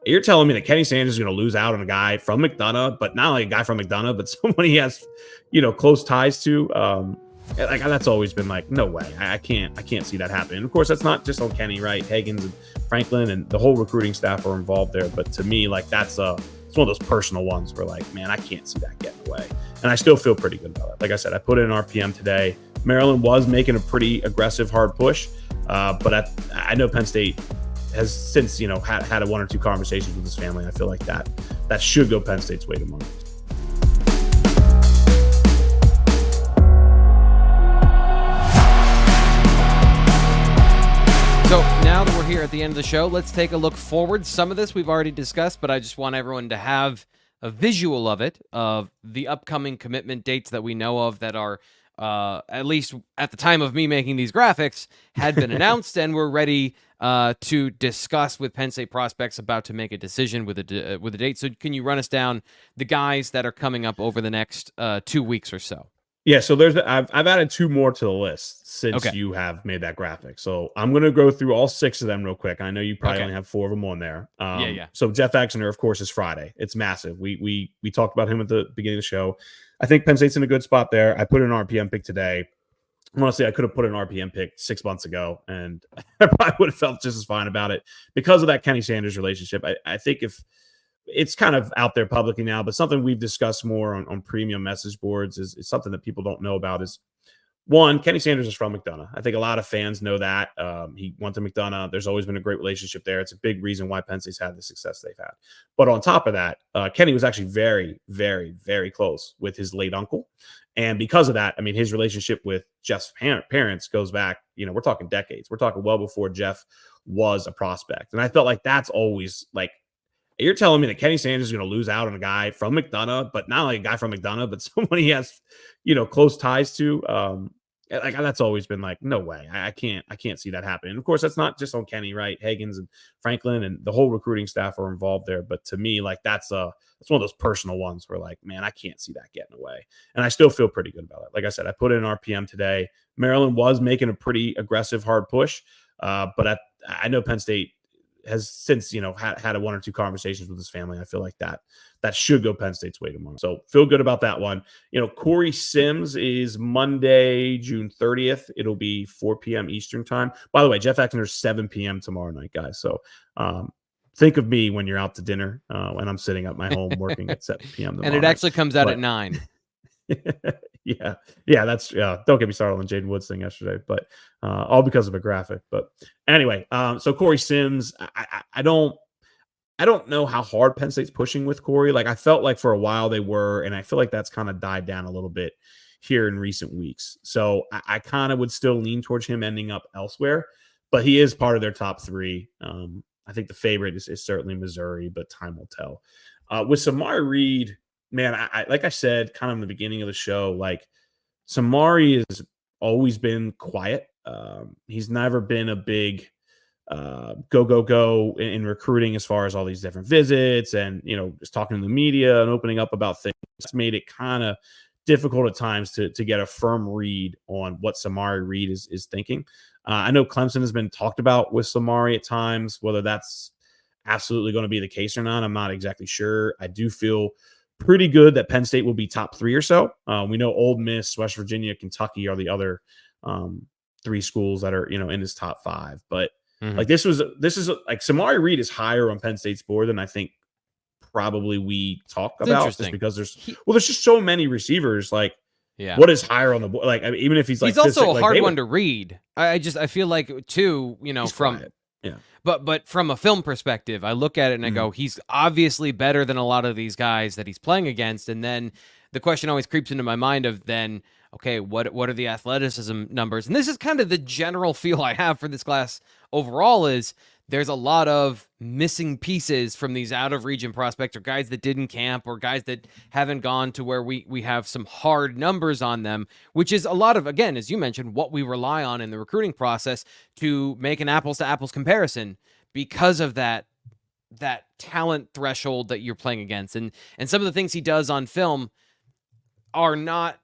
You're telling me that Kenny Sanders is going to lose out on a guy from McDonough, but not only a guy from McDonough, but someone he has, close ties to. Like that's always been like, no way. I can't see that happening. And of course, that's not just on Kenny, right? Higgins and Franklin and the whole recruiting staff are involved there. But to me, like it's one of those personal ones where like, man, I can't see that getting away. And I still feel pretty good about it. Like I said, I put in an RPM today. Maryland was making a pretty aggressive, hard push. But I know Penn State has since, had a one or two conversations with his family. I feel like that should go Penn State's way tomorrow. So now that we're here at the end of the show, let's take a look forward. Some of this we've already discussed, but I just want everyone to have a visual of it, of the upcoming commitment dates that we know of that are, at least at the time of me making these graphics, had been announced, and we're ready to discuss with Penn State prospects about to make a decision with a date. So can you run us down the guys that are coming up over the next 2 weeks or so? Yeah, so I've added two more to the list since you have made that graphic. So I'm going to go through all 6 of them real quick. I know you probably only have 4 of them on there. Yeah. So Jeff Exinor, of course, is Friday. It's massive. We talked about him at the beginning of the show. I think Penn State's in a good spot there. I put an RPM pick today. Honestly, I could have put an RPM pick 6 months ago, and I probably would have felt just as fine about it because of that Kenny Sanders relationship. I think if it's kind of out there publicly now, but something we've discussed more on premium message boards is something that people don't know about is, one, Kenny Sanders is from McDonough. I think a lot of fans know that. He went to McDonough. There's always been a great relationship there. It's a big reason why Penn State's had the success they've had. But on top of that, Kenny was actually very, very, very close with his late uncle. And because of that, I mean, his relationship with Jeff's parents goes back, we're talking decades. We're talking well before Jeff was a prospect. And I felt like that's always like, you're telling me that Kenny Sanders is going to lose out on a guy from McDonough, but not only a guy from McDonough, but someone he has, close ties to. Like that's always been like, no way. I can't see that happening. And of course, that's not just on Kenny, right? Higgins and Franklin and the whole recruiting staff are involved there. But to me, like that's one of those personal ones where like, man, I can't see that getting away. And I still feel pretty good about it. Like I said, I put in an RPM today. Maryland was making a pretty aggressive, hard push. But I know Penn State has since, had a one or two conversations with his family. I feel like that should go Penn State's way tomorrow. So feel good about that one. Corey Sims is Monday, June 30th. It'll be 4 p.m. Eastern time. By the way, Jeff Exner's 7 p.m. tomorrow night, guys. So think of me when you're out to dinner when I'm sitting at my home working at 7 p.m. tomorrow and it actually comes out at 9. Yeah, that's don't get me started on Jaden Woods thing yesterday, but all because of a graphic. But anyway, so Corey Sims, I don't know how hard Penn State's pushing with Corey. Like I felt like for a while they were, and I feel like that's kind of died down a little bit here in recent weeks. So I kind of would still lean towards him ending up elsewhere, but he is part of their top 3. I think the favorite is certainly Missouri, but time will tell. With Samari Reed, man, I like I said, kind of in the beginning of the show, like Samari has always been quiet. He's never been a big go in recruiting as far as all these different visits and, just talking to the media and opening up about things. It's made it kind of difficult at times to get a firm read on what Samari Reed is thinking. I know Clemson has been talked about with Samari at times, whether that's absolutely going to be the case or not. I'm not exactly sure. I do feel pretty good that Penn State will be top 3 or so. We know Ole Miss, West Virginia, Kentucky are the other 3 schools that are, in his top 5. But like this is like Samari Reed is higher on Penn State's board than I think probably we talk about, just because there's just so many receivers. Like, what is higher on the board? Like, I mean, even if he's also a hard one to read. I feel like too, from quiet. Yeah. But from a film perspective, I look at it and I go, he's obviously better than a lot of these guys that he's playing against. And then the question always creeps into my mind of then, okay, what are the athleticism numbers? And this is kind of the general feel I have for this class overall is there's a lot of missing pieces from these out-of-region prospects or guys that didn't camp or guys that haven't gone to where we have some hard numbers on them, which is a lot of, again, as you mentioned, what we rely on in the recruiting process to make an apples-to-apples comparison because of that talent threshold that you're playing against. And some of the things he does on film are not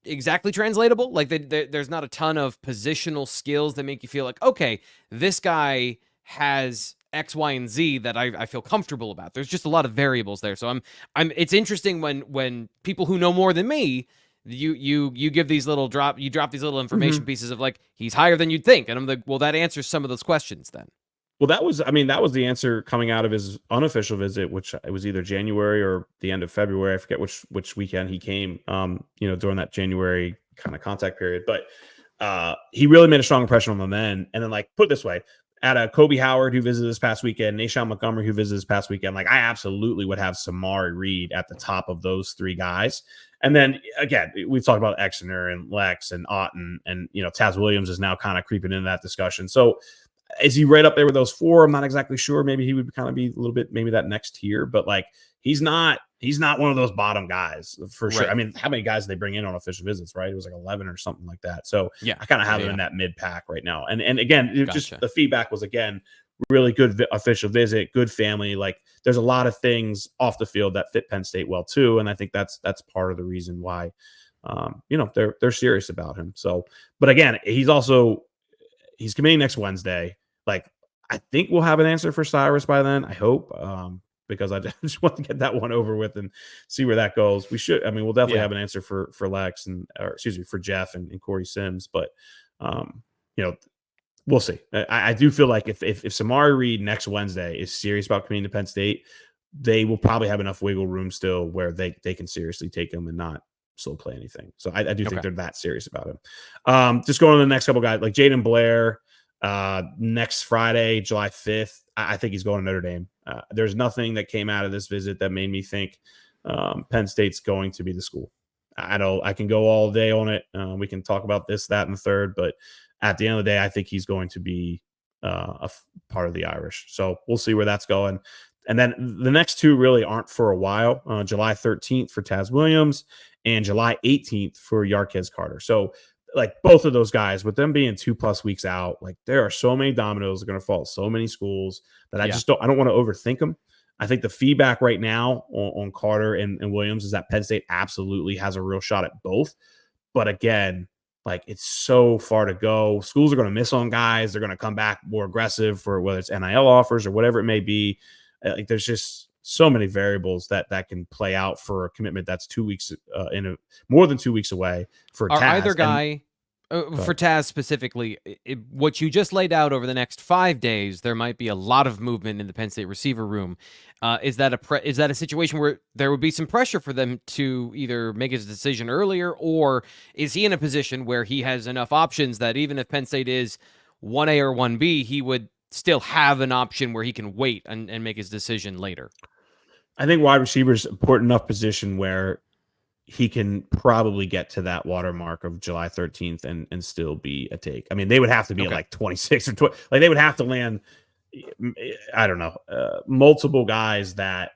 exactly translatable. Like there's not a ton of positional skills that make you feel like, okay, this guy has X, Y, and Z that I feel comfortable about. There's just a lot of variables there. So it's interesting when people who know more than me, you give these little drop these little information pieces of like, he's higher than you'd think. And I'm like, well, that answers some of those questions then. Well, that was the answer coming out of his unofficial visit, which it was either January or the end of February. I forget which weekend he came, during that January kind of contact period. But he really made a strong impression on the men. And then, like, put it this way, at a Kobe Howard who visited this past weekend, Nashawn Montgomery who visited this past weekend, like, I absolutely would have Samari Reed at the top of those three guys. And then again, we've talked about Exinor and Lex and Otten, and Taz Williams is now kind of creeping into that discussion. So is he right up there with those four? I'm not exactly sure. Maybe he would kind of be a little bit, maybe that next tier, but like he's not one of those bottom guys for sure. Right. I mean, how many guys did they bring in on official visits, right? It was like 11 or something like that. So yeah, I kind of have him in that mid pack right now. And again, just the feedback was, again, really good official visit, good family. Like there's a lot of things off the field that fit Penn State well too. And I think that's part of the reason why, they're serious about him. So, but again, he's committing next Wednesday. Like, I think we'll have an answer for Cyrus by then. I hope, because I just want to get that one over with and see where that goes. We'll definitely have an answer for Lex for Jeff and Corey Sims. But, we'll see. I do feel like if Samari Reed next Wednesday is serious about committing to Penn State, they will probably have enough wiggle room still where they can seriously take him and not slow play anything. So I do think they're that serious about him. Just going to the next couple guys, like JaDon Blair, next Friday, July 5th, I think he's going to Notre Dame. There's nothing that came out of this visit that made me think Penn State's going to be the school. I can go all day on it. We can talk about this, that, and the third, but at the end of the day, I think he's going to be a part of the Irish. So we'll see where that's going. And then the next two really aren't for a while. July 13th for Taz Williams and July 18th for Yarquez Carter. So like both of those guys, with them being 2+ weeks out, like there are so many dominoes going to fall, so many schools that I don't want to overthink them. I think the feedback right now on Carter and Williams is that Penn State absolutely has a real shot at both. But again, like it's so far to go. Schools are going to miss on guys. They're going to come back more aggressive for whether it's NIL offers or whatever it may be. Like there's just so many variables that can play out for a commitment that's 2 weeks more than 2 weeks away for Taz. Either guy for Taz specifically, what you just laid out over the next 5 days, there might be a lot of movement in the Penn State receiver room. Is that a situation where there would be some pressure for them to either make his decision earlier, or is he in a position where he has enough options that even if Penn State is 1A or 1B, he would still have an option where he can wait and make his decision later? I think wide receiver is an important enough position where he can probably get to that watermark of July 13th and still be a take. I mean, they would have to be at like 26 or 20. Like they would have to land, I don't know, multiple guys that,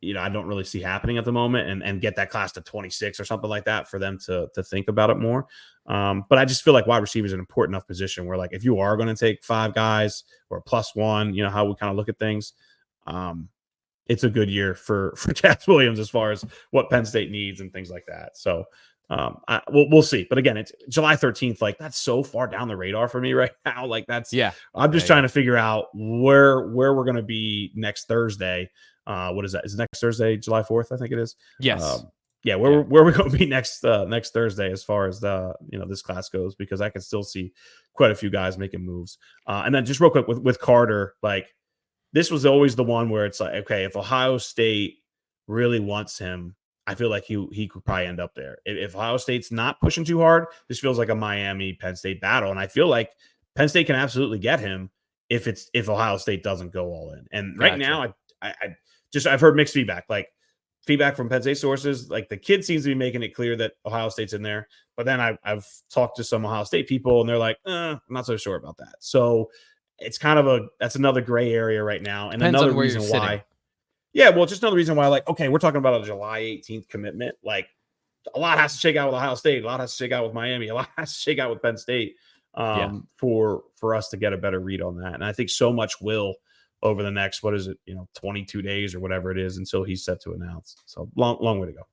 I don't really see happening at the moment and get that class to 26 or something like that for them to think about it more. But I just feel like wide receiver is an important enough position where, like, if you are going to take 5 guys or +1, how we kind of look at things, it's a good year for Taz Williams as far as what Penn State needs and things like that. So we'll see. But again, it's July 13th. Like that's so far down the radar for me right now. Like I'm just trying to figure out where we're going to be next Thursday. What is that? Is it next Thursday, July 4th? I think it is. Yes. Where we're going to be next Thursday as far as this class goes, because I can still see quite a few guys making moves. And then just real quick with Carter, like, this was always the one where it's like, okay, if Ohio State really wants him, I feel like he could probably end up there. If Ohio State's not pushing too hard, this feels like a Miami-Penn State battle. And I feel like Penn State can absolutely get him if Ohio State doesn't go all in. And right now, I've heard mixed feedback. Like feedback from Penn State sources, like the kid seems to be making it clear that Ohio State's in there. But then I've talked to some Ohio State people and they're like, I'm not so sure about that. So it's kind of that's another gray area right now. And depends another reason why. Yeah, well, just another reason why, like, okay, we're talking about a July 18th commitment. Like, a lot has to shake out with Ohio State. A lot has to shake out with Miami. A lot has to shake out with Penn State for us to get a better read on that. And I think so much will over the next, 22 days or whatever it is until he's set to announce. So long way to go.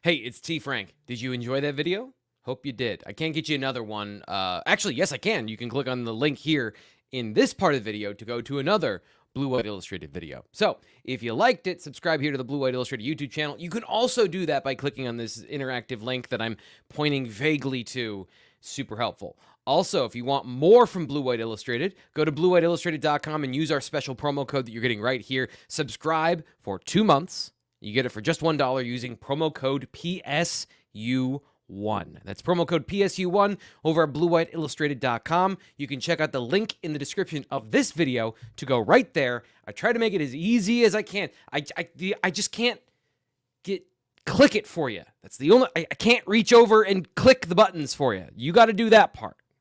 Hey, it's T. Frank. Did you enjoy that video? Hope you did. I can't get you another one. Actually, yes, I can. You can click on the link here in this part of the video to go to another Blue White Illustrated video. So if you liked it, subscribe here to the Blue White Illustrated YouTube channel. You can also do that by clicking on this interactive link that I'm pointing vaguely to. Super helpful. Also, if you want more from Blue White Illustrated, go to bluewhiteillustrated.com and use our special promo code that you're getting right here. Subscribe for 2 months. You get it for just $1 using promo code PSU1. That's promo code PSU1 over at bluewhiteillustrated.com. You can check out the link in the description of this video to go right there. I try to make it as easy as I can. I just can't click it for you. That's the only, I can't reach over and click the buttons for you. You got to do that part.